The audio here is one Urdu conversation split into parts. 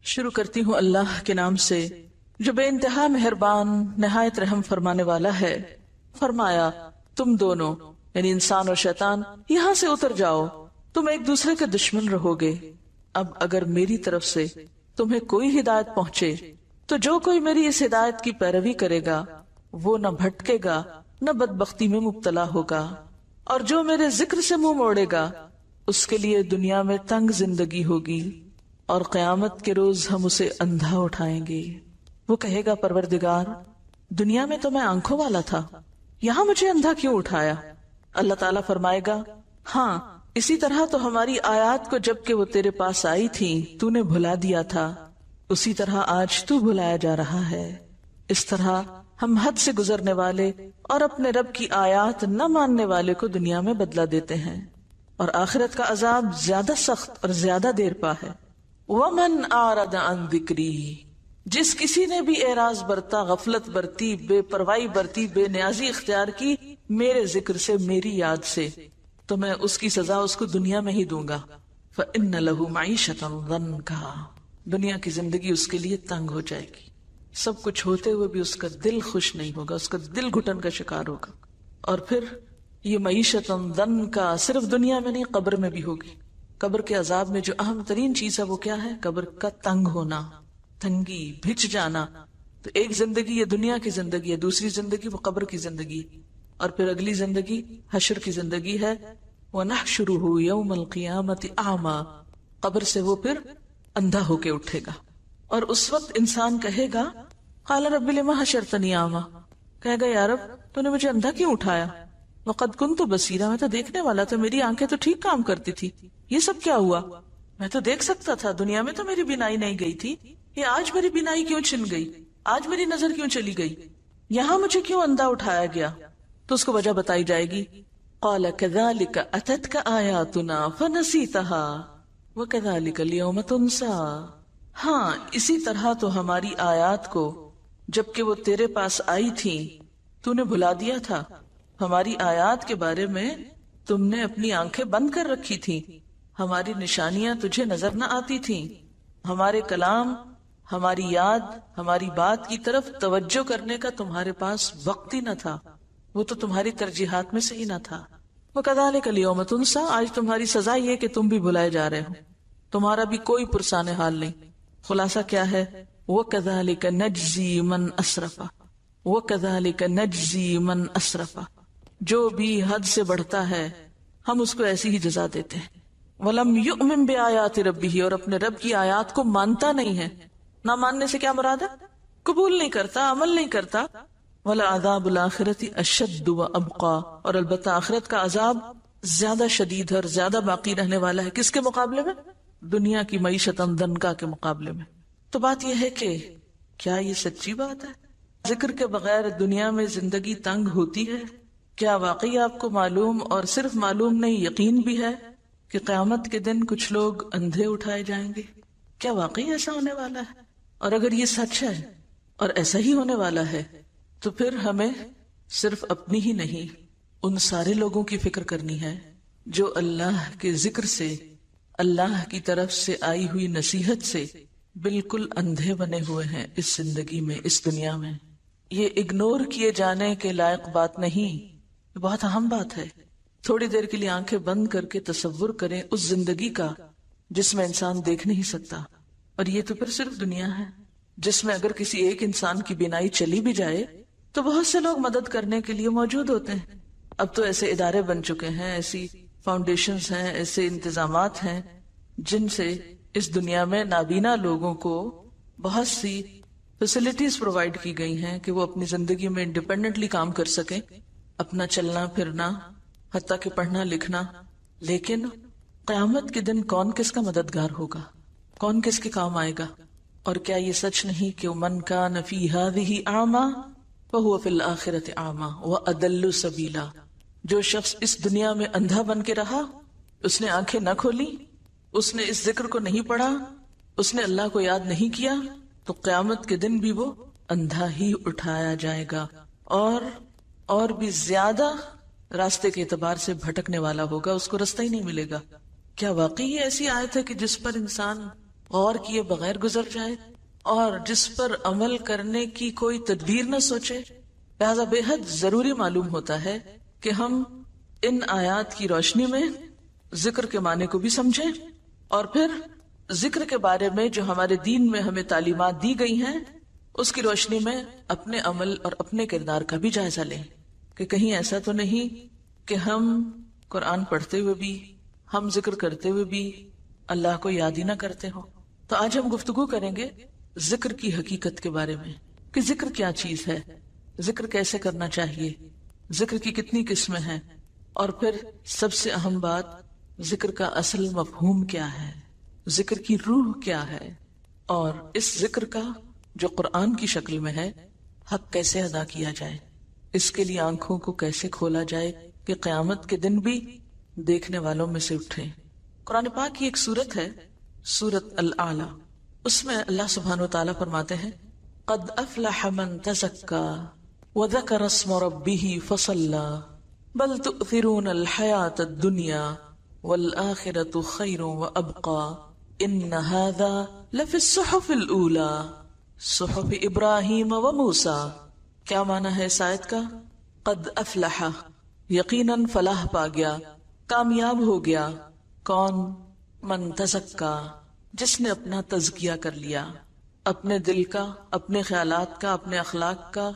شروع کرتی ہوں اللہ کے نام سے جو بے انتہا مہربان نہایت رحم فرمانے والا ہے۔ فرمایا تم دونوں یعنی انسان اور شیطان یہاں سے اتر جاؤ، تم ایک دوسرے کے دشمن رہو گے۔ اب اگر میری طرف سے تمہیں کوئی ہدایت پہنچے تو جو کوئی میری اس ہدایت کی پیروی کرے گا وہ نہ بھٹکے گا نہ بدبختی میں مبتلا ہوگا، اور جو میرے ذکر سے منہ موڑے گا اس کے لیے دنیا میں تنگ زندگی ہوگی اور قیامت کے روز ہم اسے اندھا اٹھائیں گے۔ وہ کہے گا پروردگار دنیا میں تو میں آنکھوں والا تھا، یہاں مجھے اندھا کیوں اٹھایا؟ اللہ تعالیٰ فرمائے گا ہاں اسی طرح تو ہماری آیات کو جب کہ وہ تیرے پاس آئی تھی تو نے بھلا دیا تھا، اسی طرح آج تو بھلایا جا رہا ہے۔ اس طرح ہم حد سے گزرنے والے اور اپنے رب کی آیات نہ ماننے والے کو دنیا میں بدلہ دیتے ہیں، اور آخرت کا عذاب زیادہ سخت اور زیادہ دیر پا ہے۔ وَمَنْ أَعْرَضَ عَنْ ذِكْرِي، جس کسی نے بھی اعراض برتا، غفلت برتی، بے پرواہی برتی، بے نیازی اختیار کی میرے ذکر سے، میری یاد سے، تو میں اس کی سزا اس کو دنیا میں ہی دوں گا۔ فَإِنَّ لَهُ مَعِيشَةً ضَنْكَا، دنیا کی زندگی اس کے لیے تنگ ہو جائے گی، سب کچھ ہوتے ہوئے بھی اس کا دل خوش نہیں ہوگا، اس کا دل گھٹن کا شکار ہوگا۔ اور پھر یہ معیشتاً ضنکا صرف دنیا میں نہیں قبر میں بھی ہوگی۔ قبر کے عذاب میں جو اہم ترین چیز ہے وہ کیا ہے؟ قبر کا تنگ ہونا، تنگی، بھچ جانا۔ تو ایک زندگی یہ دنیا کی زندگی ہے، دوسری زندگی وہ قبر کی زندگی، اور پھر اگلی زندگی حشر کی زندگی ہے۔ وَنَحْشُرُهُ يَوْمَ الْقِيَامَةِ أَعْمَى، قبر سے وہ پھر اندھا ہو کے اٹھے گا، اور اس وقت انسان کہے گا قَالَ رَبِّ لِمَ حَشَرْتَنِي أَعْمَى، کہے گا یا رب تو نے مجھے اندھا کیوں اٹھایا؟ وَقَدْ كُنْتُ بَصِيرًا، میں تو دیکھنے والا تھا، میری آنکھیں تو ٹھیک کام کرتی تھی، یہ سب کیا ہوا؟ میں تو دیکھ سکتا تھا، دنیا میں تو میری بینائی نہیں گئی تھی، یہ آج میری بینائی کیوں چھن گئی؟ آج میری نظر کیوں چلی گئی؟ یہاں مجھے کیوں اندھا اٹھایا گیا؟ تو اس کو وجہ بتائی جائے گی۔ قَالَ كَذَلِكَ أَتَتْكَ آيَاتُنَا فَنَسِيتَهَا وَكَذَلِكَ الْيَوْمَ تُنْسَى، ہاں اسی طرح تو ہماری آیات کو جبکہ وہ تیرے پاس آئی تھی تو نے بھلا دیا تھا۔ ہماری آیات کے بارے میں تم نے اپنی آنکھیں بند کر رکھی تھی، ہماری نشانیاں تجھے نظر نہ آتی تھیں، ہمارے کلام، ہماری یاد، ہماری بات کی طرف توجہ کرنے کا تمہارے پاس وقت ہی نہ تھا، وہ تو تمہاری ترجیحات میں سے ہی نہ تھا۔ وَكَذَلِكَ الْيَوْمَ تُنْسَى، آج تمہاری سزا یہ کہ تم بھی بھلائے جا رہے ہو، تمہارا بھی کوئی پرسان حال نہیں۔ خلاصہ کیا ہے؟ وَكَذَلِكَ نَجْزِي مَنْ أَسْرَفَ، وَكَذَلِكَ نَجْزِي مَنْ أَسْرَفَ، جو بھی حد سے بڑھتا ہے ہم اس کو ایسی ہی جزا دیتے ہیں۔ وَلَمْ يُؤْمِن بِآيَاتِ رَبِّهِ، اور اپنے رب کی آیات کو مانتا نہیں ہے۔ نہ ماننے سے کیا مراد ہے؟ قبول نہیں کرتا، عمل نہیں کرتا۔ وَلَعَذَابُ الْآخِرَةِ أَشَدُّ وَأَبْقَى، اور البتہ آخرت کا عذاب زیادہ شدید اور زیادہ باقی رہنے والا ہے۔ کس کے مقابلے میں؟ دنیا کی معیشت ضنکا کے مقابلے میں۔ تو بات یہ ہے کہ کیا یہ سچی بات ہے؟ ذکر کے بغیر دنیا میں زندگی تنگ ہوتی ہے؟ کیا واقعی آپ کو معلوم، اور صرف معلوم نہیں یقین بھی ہے کہ قیامت کے دن کچھ لوگ اندھے اٹھائے جائیں گے؟ کیا واقعی ایسا ہونے والا ہے؟ اور اگر یہ سچ ہے اور ایسا ہی ہونے والا ہے تو پھر ہمیں صرف اپنی ہی نہیں ان سارے لوگوں کی فکر کرنی ہے جو اللہ کے ذکر سے، اللہ کی طرف سے آئی ہوئی نصیحت سے بالکل اندھے بنے ہوئے ہیں اس زندگی میں، اس دنیا میں۔ یہ اگنور کیے جانے کے لائق بات نہیں، یہ بہت اہم بات ہے۔ تھوڑی دیر کے لیے آنکھیں بند کر کے تصور کریں اس زندگی کا جس میں انسان دیکھ نہیں سکتا، اور یہ تو پھر صرف دنیا ہے جس میں اگر کسی ایک انسان کی بینائی چلی بھی جائے تو بہت سے لوگ مدد کرنے کے لیے موجود ہوتے ہیں۔ اب تو ایسے ادارے بن چکے ہیں، ایسی فاؤنڈیشنز ہیں، ایسے انتظامات ہیں جن سے اس دنیا میں نابینا لوگوں کو بہت سی فیسلٹیز پرووائڈ کی گئی ہیں کہ وہ اپنی زندگی میں انڈیپینڈنٹلی کام کر سکیں، اپنا چلنا پھرنا، حتیٰ کہ پڑھنا لکھنا۔ لیکن قیامت کے دن کون کس کا مددگار ہوگا؟ کون کس کے کام آئے گا؟ اور کیا یہ سچ نہیں کہ من کان فی ہذہ اعمی فہو فی الآخرۃ اعمی واضل سبیلا، جو شخص اس دنیا میں اندھا بن کے رہا، اس نے آنکھیں نہ کھولی، اس نے اس ذکر کو نہیں پڑھا، اس نے اللہ کو یاد نہیں کیا، تو قیامت کے دن بھی وہ اندھا ہی اٹھایا جائے گا، اور بھی زیادہ راستے کے اعتبار سے بھٹکنے والا ہوگا، اس کو راستہ ہی نہیں ملے گا۔ کیا واقعی یہ ایسی آیت ہے کہ جس پر انسان غور کیے بغیر گزر جائے اور جس پر عمل کرنے کی کوئی تدبیر نہ سوچے. لہذا بے حد ضروری معلوم ہوتا ہے کہ ہم ان آیات کی روشنی میں ذکر کے معنی کو بھی سمجھیں اور پھر ذکر کے بارے میں جو ہمارے دین میں ہمیں تعلیمات دی گئی ہیں اس کی روشنی میں اپنے عمل اور اپنے کردار کا بھی جائزہ لیں کہ کہیں ایسا تو نہیں کہ ہم قرآن پڑھتے ہوئے بھی، ہم ذکر کرتے ہوئے بھی اللہ کو یاد ہی نہ کرتے ہوں. تو آج ہم گفتگو کریں گے ذکر کی حقیقت کے بارے میں کہ ذکر کیا چیز ہے، ذکر کیسے کرنا چاہیے، ذکر کی کتنی قسمیں ہیں، اور پھر سب سے اہم بات ذکر کا اصل مفہوم کیا ہے، ذکر کی روح کیا ہے، اور اس ذکر کا جو قرآن کی شکل میں ہے حق کیسے ادا کیا جائے، اس کے لیے آنکھوں کو کیسے کھولا جائے کہ قیامت کے دن بھی دیکھنے والوں میں سے اٹھے. قرآن پاک کی ایک سورت ہے سورت الاعلی، اس میں اللہ سبحانہ وتعالی فرماتے ہیں قد افلح من تزکا وذکر اسم ربہ فصلی بل تؤثرون الحیاۃ الدنیا والآخرۃ خیر وابقی ان ھذا لفی الصحف الاولی صحف ابراہیم و موسیٰ. کیا معنی ہے اس آیت کا؟ قد افلح، یقیناً فلاح پا گیا، کامیاب ہو گیا. کون؟ من تزکا، جس نے اپنا تزکیہ کر لیا، اپنے دل کا، اپنے خیالات کا، اپنے اخلاق کا،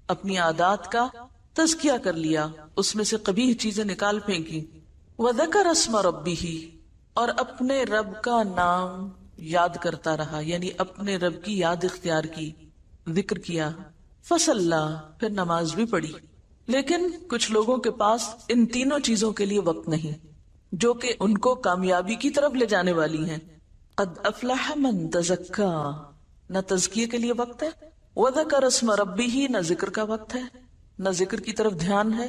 اپنی عادات کا تزکیہ کر لیا، اس میں سے قبیح چیزیں نکال پھینکی. وذکر اسم ربہ، اور اپنے رب کا نام یاد کرتا رہا، یعنی اپنے رب کی یاد اختیار کی، ذکر کیا. فصلی، پھر نماز بھی پڑھی. لیکن کچھ لوگوں کے پاس ان تینوں چیزوں کے لیے وقت نہیں جو کہ ان کو کامیابی کی طرف لے جانے والی ہیں. قد افلح من تزکا، نہ تزکیے کے لیے وقت ہے، وذکر اسم ربہ، نہ ذکر کا وقت ہے، نہ ذکر کی طرف دھیان ہے،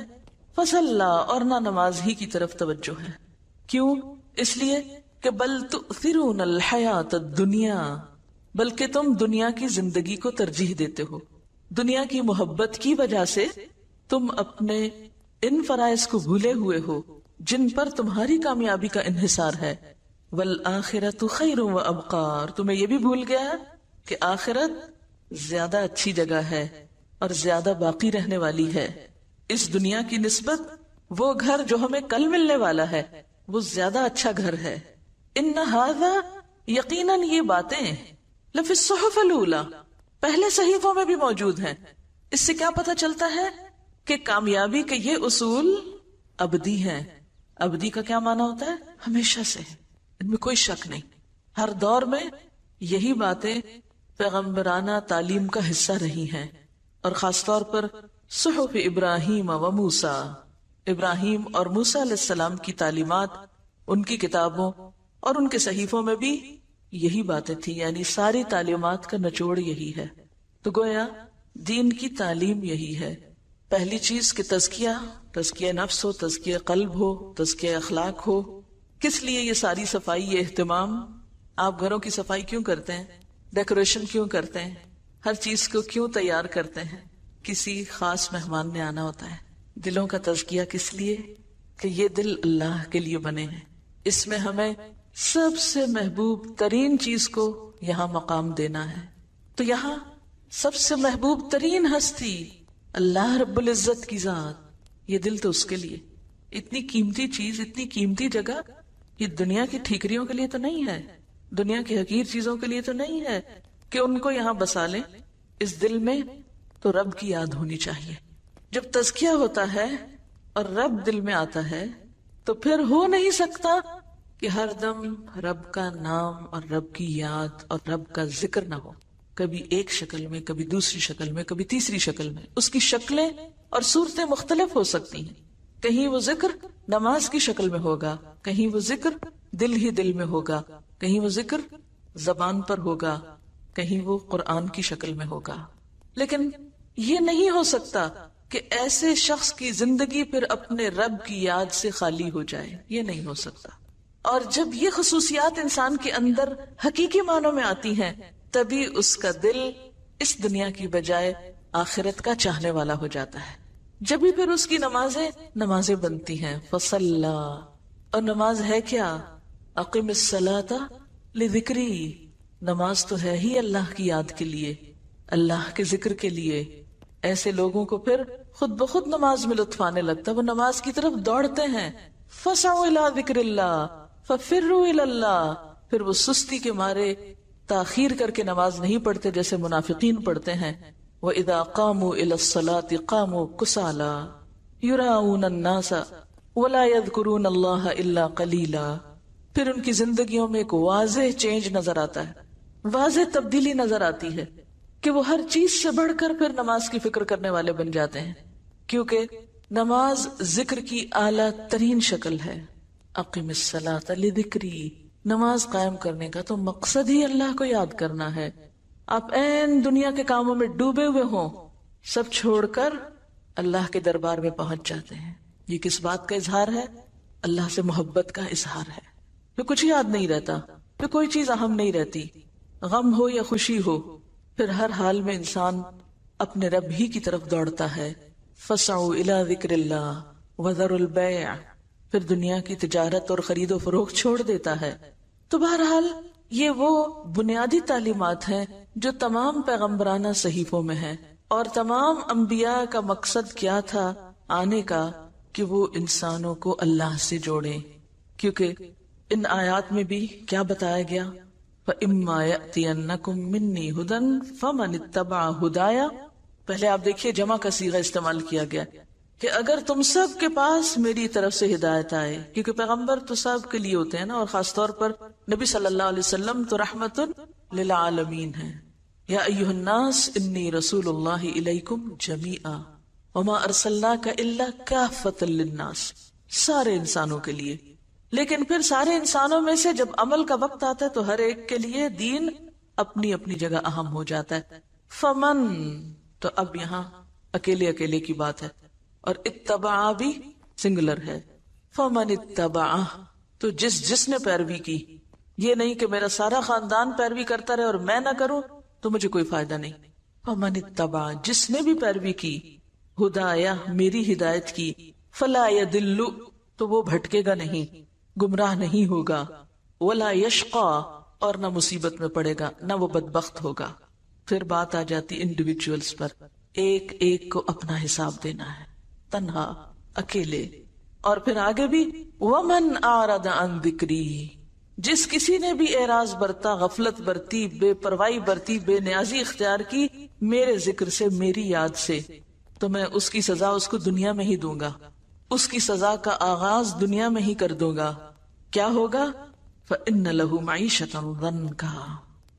فصلی، اور نہ نماز ہی کی طرف توجہ ہے. کیوں؟ اس لیے کہ بل تؤثرون الحیات الدنیا، بلکہ تم دنیا کی زندگی کو ترجیح دیتے ہو. دنیا کی محبت کی وجہ سے تم اپنے ان فرائض کو بھولے ہوئے ہو جن پر تمہاری کامیابی کا انحصار ہے. والآخرۃ خیر وابقی، اور تمہیں یہ بھی بھول گیا ہے کہ آخرت زیادہ اچھی جگہ ہے اور زیادہ باقی رہنے والی ہے. اس دنیا کی نسبت وہ گھر جو ہمیں کل ملنے والا ہے وہ زیادہ اچھا گھر ہے. ان ھذا، یقیناً یہ باتیں لفی الصحف الاولی، پہلے صحیفوں میں بھی موجود ہیں. اس سے کیا پتہ چلتا ہے کہ کامیابی کے یہ اصول ابدی ہیں. ابدی کا کیا معنی ہوتا ہے؟ ہمیشہ سے، ان میں کوئی شک نہیں. ہر دور میں یہی باتیں پیغمبرانہ تعلیم کا حصہ رہی ہیں، اور خاص طور پر صحف ابراہیم و موسیٰ، ابراہیم اور موسیٰ علیہ السلام کی تعلیمات، ان کی کتابوں اور ان کے صحیفوں میں بھی یہی باتیں تھیں. یعنی ساری تعلیمات کا نچوڑ یہی ہے. تو گویا دین کی تعلیم یہی ہے. پہلی چیز کہ تزکیہ نفس ہو، تزکیہ قلب ہو، تزکیہ اخلاق ہو. کس لیے یہ ساری صفائی، یہ اہتمام؟ آپ گھروں کی صفائی کیوں کرتے ہیں؟ ڈیکوریشن کیوں کرتے ہیں؟ ہر چیز کو کیوں تیار کرتے ہیں؟ کسی خاص مہمان نے آنا ہوتا ہے. دلوں کا تزکیہ کس لیے؟ کہ یہ دل اللہ کے لیے بنے ہیں. اس میں ہمیں سب سے محبوب ترین چیز کو یہاں مقام دینا ہے. تو یہاں سب سے محبوب ترین ہستی اللہ رب العزت کی ذات، یہ دل تو اس کے لیے. اتنی قیمتی چیز، اتنی قیمتی جگہ، یہ دنیا کی ٹھیکریوں کے لیے تو نہیں ہے، دنیا کی حقیر چیزوں کے لیے تو نہیں ہے کہ ان کو یہاں بسا لیں. اس دل میں تو رب کی یاد ہونی چاہیے. جب تزکیہ ہوتا ہے اور رب دل میں آتا ہے تو پھر ہو نہیں سکتا کہ ہر دم رب کا نام اور رب کی یاد اور رب کا ذکر نہ ہو. کبھی ایک شکل میں، کبھی دوسری شکل میں، کبھی تیسری شکل میں. اس کی شکلیں اور صورتیں مختلف ہو سکتی ہیں. کہیں وہ ذکر نماز کی شکل میں ہوگا، کہیں وہ ذکر دل ہی دل میں ہوگا، کہیں وہ ذکر زبان پر ہوگا، کہیں وہ قرآن کی شکل میں ہوگا. لیکن یہ نہیں ہو سکتا کہ ایسے شخص کی زندگی پھر اپنے رب کی یاد سے خالی ہو جائے. یہ نہیں ہو سکتا. اور جب یہ خصوصیات انسان کے اندر حقیقی معنوں میں آتی ہیں تبھی اس کا دل اس دنیا کی بجائے آخرت کا چاہنے والا ہو جاتا ہے. جب بھی پھر اس کی نمازیں بنتی ہیں. فصلی، اور نماز ہے کیا؟ اقم الصلاۃ لذکری، نماز تو ہے ہی اللہ کی یاد کے لیے، اللہ کے ذکر کے لیے. ایسے لوگوں کو پھر خود بخود نماز میں لطف آنے لگتا ہے، وہ نماز کی طرف دوڑتے ہیں. فَسَعُوا إِلَىٰ ذِكْرِ اللَّهِ فَفِرُّوا إِلَى اللَّهِ، پھر وہ سستی کے مارے تاخیر کر کے نماز نہیں پڑھتے جیسے منافقین پڑھتے ہیں. وَإِذَا قَامُوا إِلَى الصَّلَاةِ قَامُوا كُسَالَىٰ يُرَاءُونَ النَّاسَ وَلَا يَذْكُرُونَ اللَّهَ إِلَّا قَلِيلًا. پھر ان کی زندگیوں میں ایک واضح چینج نظر آتا ہے، واضح تبدیلی نظر آتی ہے کہ وہ ہر چیز سے بڑھ کر پھر نماز کی فکر کرنے والے بن جاتے ہیں، کیونکہ نماز ذکر کی اعلیٰ ترین شکل ہے. اقم الصلاۃ لذکری، نماز قائم کرنے کا تو مقصد ہی اللہ کو یاد کرنا ہے. آپ این دنیا کے کاموں میں ڈوبے ہوئے ہوں، سب چھوڑ کر اللہ کے دربار میں پہنچ جاتے ہیں. یہ کس بات کا اظہار ہے؟ اللہ سے محبت کا اظہار ہے. پھر کچھ یاد نہیں رہتا، پھر کوئی چیز اہم نہیں رہتی، غم ہو یا خوشی ہو، پھر ہر حال میں انسان اپنے رب ہی کی طرف دوڑتا ہے. فَسَعُوا إِلَىٰ ذِكْرِ اللَّهِ وَذَرُوا الْبَيْعَ، پھر دنیا کی تجارت اور خرید و فروخت چھوڑ دیتا ہے. تو بہرحال یہ وہ بنیادی تعلیمات ہیں جو تمام پیغمبرانہ صحیفوں میں ہیں، اور تمام انبیاء کا مقصد کیا تھا آنے کا، کہ وہ انسانوں کو اللہ سے جوڑیں. کیونکہ ان آیات میں بھی کیا بتایا گیا؟ فَإِمَّا يَأْتِيَنَّكُم مِّنِّي هُدًى فَمَنِ اتَّبَعَ هُدَايَ. پہلے آپ دیکھیے جمع کا صیغہ استعمال کیا گیا کہ اگر تم سب کے پاس میری طرف سے ہدایت آئے، کیونکہ پیغمبر تو سب کے لیے ہوتے ہیں نا، اور خاص طور پر نبی صلی اللہ علیہ وسلم تو رحمت للعالمین ہیں. یا ایھا الناس انی رسول اللہ الیکم جمیعا وما ارسلناک الا کافۃ للناس، سارے انسانوں کے لیے. لیکن پھر سارے انسانوں میں سے جب عمل کا وقت آتا ہے تو ہر ایک کے لیے دین اپنی اپنی جگہ اہم ہو جاتا ہے. فمن، تو اب یہاں اکیلے اکیلے کی بات ہے، اور اتبع بھی سنگولر ہے. فمن اتبع، تو جس نے پیروی کی. یہ نہیں کہ میرا سارا خاندان پیروی کرتا رہے اور میں نہ کروں تو مجھے کوئی فائدہ نہیں. فمن اتبع، جس نے بھی پیروی کی، ہدایا، میری ہدایت کی، فلا یضل، تو وہ بھٹکے گا نہیں، گمراہ نہیں ہوگا، ولا یشقا، اور نہ مصیبت میں پڑے گا، نہ وہ بدبخت ہوگا. پھر بات آ جاتی انڈیویجولز پر، ایک ایک کو اپنا حساب دینا ہے، تنہا، اکیلے. اور پھر آگے بھی ومن اعرض عن ذکری، جس کسی نے بھی اعراض برتا، غفلت برتی، بے پرواہی برتی، بے نیازی اختیار کی میرے ذکر سے، میری یاد سے، تو میں اس کی سزا اس کو دنیا میں ہی دوں گا، اس کی سزا کا آغاز دنیا میں ہی کر دوں گا. کیا ہوگا؟ فإن له معیشۃ ضنکا،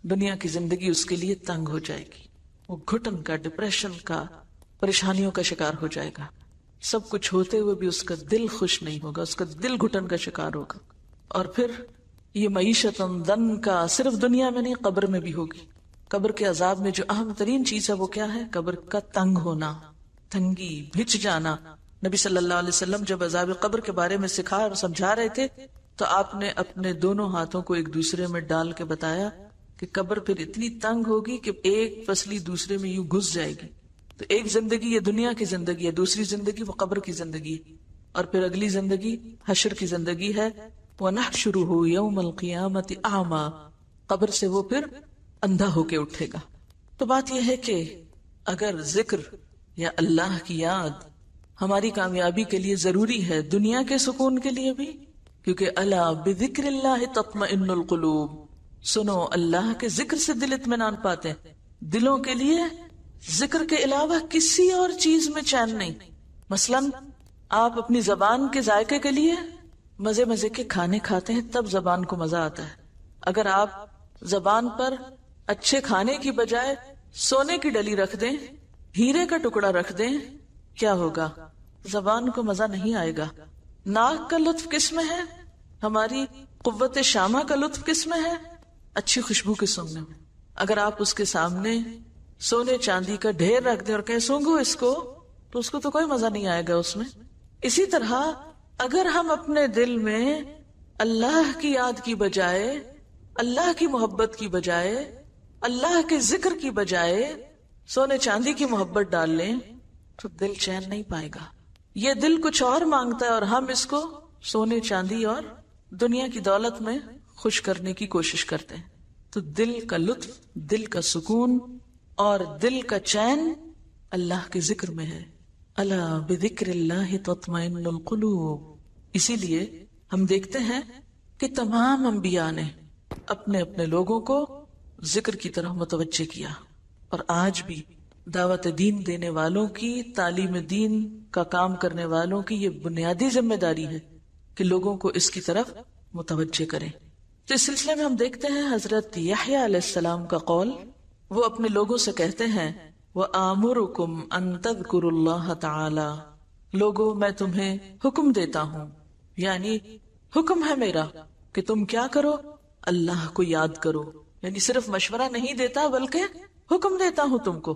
دنیا کی زندگی اس کے لیے تنگ ہو جائے گی، وہ گھٹن کا، ڈپریشن کا، پریشانیوں کا شکار ہو جائے گا. سب کچھ ہوتے ہوئے بھی اس کا دل خوش نہیں ہوگا، اس کا دل گھٹن کا شکار ہوگا. اور پھر یہ معیشت ضنکا صرف دنیا میں نہیں، قبر میں بھی ہوگی. قبر کے عذاب میں جو اہم ترین چیز ہے وہ کیا ہے؟ قبر کا تنگ ہونا، تنگی، بھچ جانا. نبی صلی اللہ علیہ وسلم جب عذاب قبر کے بارے میں سکھا اور سمجھا رہے تھے تو آپ نے اپنے دونوں ہاتھوں کو ایک دوسرے میں ڈال کے بتایا کہ قبر پھر اتنی تنگ ہوگی کہ ایک پسلی دوسرے میں یوں گھس جائے گی. تو ایک زندگی یہ دنیا کی زندگی ہے، دوسری زندگی وہ قبر کی زندگی ہے، اور پھر اگلی زندگی حشر کی زندگی ہے. وَنَحْشُرُهُ يَوْمَ الْقِيَامَةِ أَعْمَى، قبر سے وہ پھر اندھا ہو کے اٹھے گا. تو بات یہ ہے کہ اگر ذکر یا اللہ کی یاد ہماری کامیابی کے لیے ضروری ہے، دنیا کے سکون کے لیے بھی، کیونکہ الا بذکر اللہ تطمئن القلوب، سنو اللہ کے ذکر سے دل اطمینان پاتے ہیں. دلوں کے لیے ذکر کے علاوہ کسی اور چیز میں چین نہیں. مثلا آپ اپنی زبان کے ذائقے کے لیے مزے مزے کے کھانے کھاتے ہیں، تب زبان کو مزہ آتا ہے. اگر آپ زبان پر اچھے کھانے کی بجائے سونے کی ڈلی رکھ دیں، ہیرے کا ٹکڑا رکھ دیں، کیا ہوگا؟ زبان کو مزہ نہیں آئے گا. ناک کا لطف کس میں ہے؟ ہماری قوت شامہ کا لطف کس میں ہے؟ اچھی خوشبو کے سونگنے میں. اگر آپ اس کے سامنے سونے چاندی کا ڈھیر رکھ دیں اور کہیں سونگو اس کو، تو اس کو تو کوئی مزہ نہیں آئے گا اس میں. اسی طرح اگر ہم اپنے دل میں اللہ کی یاد کی بجائے، اللہ کی محبت کی بجائے، اللہ کے ذکر کی بجائے سونے چاندی کی محبت ڈال لیں تو دل چین نہیں پائے گا. یہ دل کچھ اور مانگتا ہے اور ہم اس کو سونے چاندی اور دنیا کی دولت میں خوش کرنے کی کوشش کرتے ہیں. تو دل کا لطف، دل کا سکون اور دل کا چین اللہ کے ذکر میں ہے. الا بذکر اللہ تطمئن القلوب. اسی لیے ہم دیکھتے ہیں کہ تمام انبیاء نے اپنے اپنے لوگوں کو ذکر کی طرح متوجہ کیا، اور آج بھی دعوت دین دینے والوں کی، تعلیم دین کا کام کرنے والوں کی یہ بنیادی ذمہ داری ہے کہ لوگوں کو اس کی طرف متوجہ کریں. تو اس سلسلے میں ہم دیکھتے ہیں حضرت یحییٰ علیہ السلام کا قول. وہ اپنے لوگوں سے کہتے ہیں وَآمُرُكُمْ أَن تَذْكُرُوا اللَّهَ تَعَالَى. لوگوں میں تمہیں حکم دیتا ہوں، یعنی حکم ہے میرا کہ تم کیا کرو، اللہ کو یاد کرو. یعنی صرف مشورہ نہیں دیتا بلکہ حکم دیتا ہوں تم کو.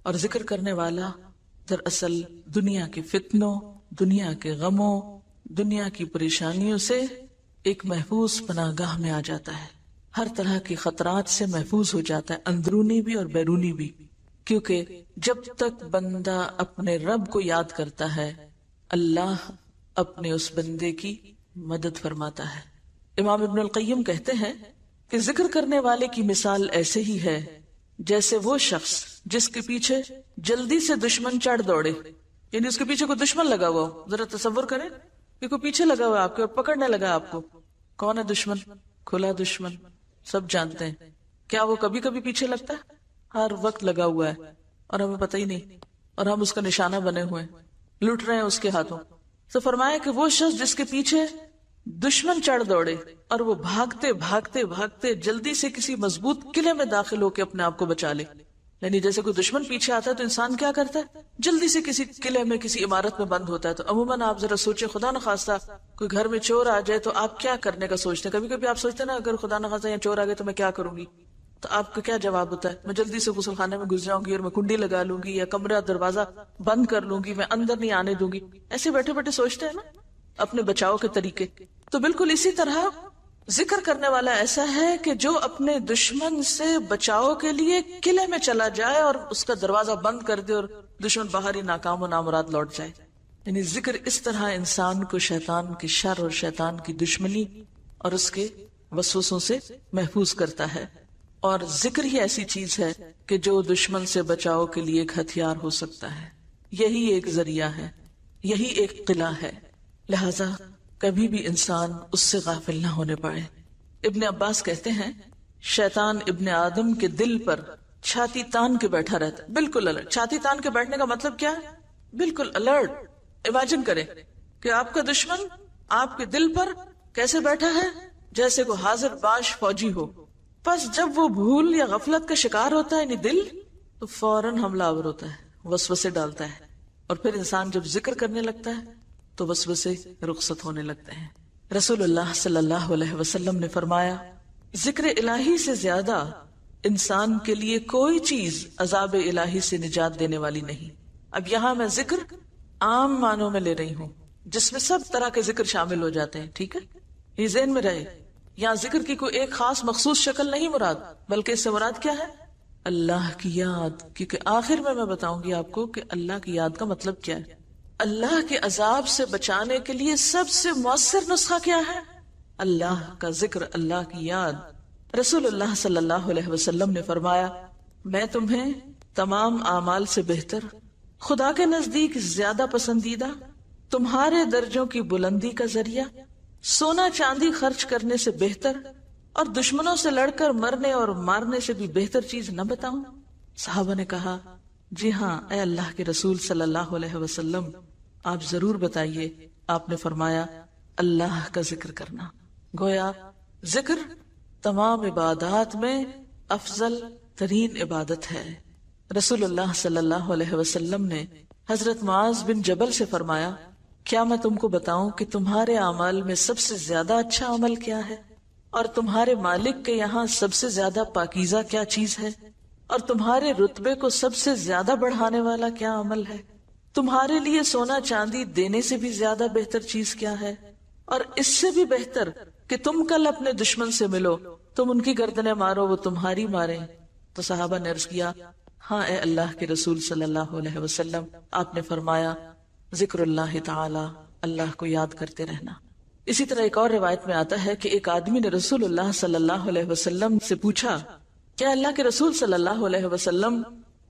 اور ذکر کرنے والا دراصل دنیا کے فتنوں، دنیا کے غموں، دنیا کی پریشانیوں سے ایک محفوظ پناہ گاہ میں آ جاتا ہے، ہر طرح کے خطرات سے محفوظ ہو جاتا ہے، اندرونی بھی اور بیرونی بھی. کیونکہ جب تک بندہ اپنے رب کو یاد کرتا ہے، اللہ اپنے اس بندے کی مدد فرماتا ہے. امام ابن القیم کہتے ہیں کہ ذکر کرنے والے کی مثال ایسے ہی ہے جیسے وہ شخص جس کے پیچھے جلدی سے دشمن چڑھ دوڑے. یعنی اس کے پیچھے کوئی دشمن لگا ہوا ہو. ذرا تصور کریں کہ کوئی پیچھے لگا ہوا آپ کے اور پکڑنے لگا آپ کو. کون ہے دشمن؟ کھلا دشمن، سب جانتے ہیں. کیا وہ کبھی کبھی پیچھے لگتا ہے؟ ہر وقت لگا ہوا ہے اور ہمیں پتہ ہی نہیں، اور ہم اس کا نشانہ بنے ہوئے ہیں، لٹ رہے ہیں اس کے ہاتھوں. تو فرمایا کہ وہ شخص جس کے پیچھے دشمن چڑھ دوڑے اور وہ بھاگتے بھاگتے بھاگتے جلدی سے کسی مضبوط قلعے میں داخل ہو کے اپنے آپ کو بچا لے. یعنی جیسے کوئی دشمن پیچھے آتا ہے تو انسان کیا کرتا ہے؟ جلدی سے کسی قلعے میں، کسی عمارت میں بند ہوتا ہے. تو عموماً آپ ذرا سوچیں، خدا نخواستہ کوئی گھر میں چور آ جائے تو آپ کیا کرنے کا سوچتے ہیں؟ کبھی کبھی آپ سوچتے ہیں نا اگر خدا نخواستہ یا چور آ گئے تو میں کیا کروں گی؟ تو آپ کا کیا جواب ہوتا ہے؟ میں جلدی سے غسل خانے میں گھس جاؤں گی اور میں کنڈی لگا لوں گی، یا کمرہ دروازہ بند کر لوں گی، میں اندر نہیں آنے دوں گی. ایسے بیٹھے بیٹھے سوچتے ہیں نا اپنے بچاؤ کے طریقے. تو بالکل اسی طرح ذکر کرنے والا ایسا ہے کہ جو اپنے دشمن سے بچاؤ کے لیے قلعے میں چلا جائے اور اس کا دروازہ بند کر دے اور دشمن باہر ہی ناکام و نامراد لوٹ جائے. یعنی ذکر اس طرح انسان کو شیطان کی شر اور شیطان کی دشمنی اور اس کے وسوسوں سے محفوظ کرتا ہے. اور ذکر ہی ایسی چیز ہے کہ جو دشمن سے بچاؤ کے لیے ایک ہتھیار ہو سکتا ہے. یہی ایک ذریعہ ہے، یہی ایک قلعہ ہے. لہذا کبھی بھی انسان اس سے غافل نہ ہونے پائے. ابن عباس کہتے ہیں شیطان ابن آدم کے دل پر چھاتی تان کے بیٹھا رہتا ہے، بالکل الرٹ. چھاتی تان کے بیٹھنے کا مطلب کیا ہے؟ بالکل الرٹ. امیجن کریں کہ آپ کا دشمن آپ کے دل پر کیسے بیٹھا ہے، جیسے کوئی حاضر باش فوجی ہو. بس جب وہ بھول یا غفلت کا شکار ہوتا ہے یعنی دل، تو فوراً حملہ آور ہوتا ہے، وسوسے ڈالتا ہے. اور پھر انسان جب ذکر کرنے لگتا ہے تو وسوسے رخصت ہونے لگتے ہیں. رسول اللہ صلی اللہ علیہ وسلم نے فرمایا ذکر الہی سے زیادہ انسان کے لیے کوئی چیز عذاب الہی سے نجات دینے والی نہیں. اب یہاں میں ذکر عام معنوں میں لے رہی ہوں جس میں سب طرح کے ذکر شامل ہو جاتے ہیں، ٹھیک ہے؟ یہ ذہن میں رہے. یہاں ذکر کی کوئی ایک خاص مخصوص شکل نہیں مراد، بلکہ اس سے مراد کیا ہے؟ اللہ کی یاد. کیونکہ آخر میں بتاؤں گی آپ کو کہ اللہ کی یاد کا مطلب کیا ہے. اللہ کے عذاب سے بچانے کے لیے سب سے مؤثر نسخہ کیا ہے؟ اللہ کا ذکر، اللہ کی یاد. رسول اللہ صلی اللہ علیہ وسلم نے فرمایا میں تمہیں تمام اعمال سے بہتر، خدا کے نزدیک زیادہ پسندیدہ، تمہارے درجوں کی بلندی کا ذریعہ، سونا چاندی خرچ کرنے سے بہتر اور دشمنوں سے لڑ کر مرنے اور مارنے سے بھی بہتر چیز نہ بتاؤں؟ صحابہ نے کہا جی ہاں اے اللہ کے رسول صلی اللہ علیہ وسلم، آپ ضرور بتائیے. آپ نے فرمایا اللہ کا ذکر کرنا. گویا ذکر تمام عبادات میں افضل ترین عبادت ہے. رسول اللہ صلی اللہ علیہ وسلم نے حضرت معاذ بن جبل سے فرمایا کیا میں تم کو بتاؤں کہ تمہارے اعمال میں سب سے زیادہ اچھا عمل کیا ہے، اور تمہارے مالک کے یہاں سب سے زیادہ پاکیزہ کیا چیز ہے، اور تمہارے رتبے کو سب سے زیادہ بڑھانے والا کیا عمل ہے؟ تمہارے لیے سونا چاندی دینے سے بھی زیادہ بہتر چیز کیا ہے، اور اس سے بھی بہتر کہ تم کل اپنے دشمن سے ملو، تم ان کی گردنیں مارو وہ تمہاری مارے. تو صحابہ نے عرض کیا ہاں اے اللہ کے رسول صلی اللہ علیہ وسلم. آپ نے فرمایا ذکر اللہ تعالی، اللہ کو یاد کرتے رہنا. اسی طرح ایک اور روایت میں آتا ہے کہ ایک آدمی نے رسول اللہ صلی اللہ علیہ وسلم سے پوچھا، کیا اللہ کے رسول صلی اللہ علیہ وسلم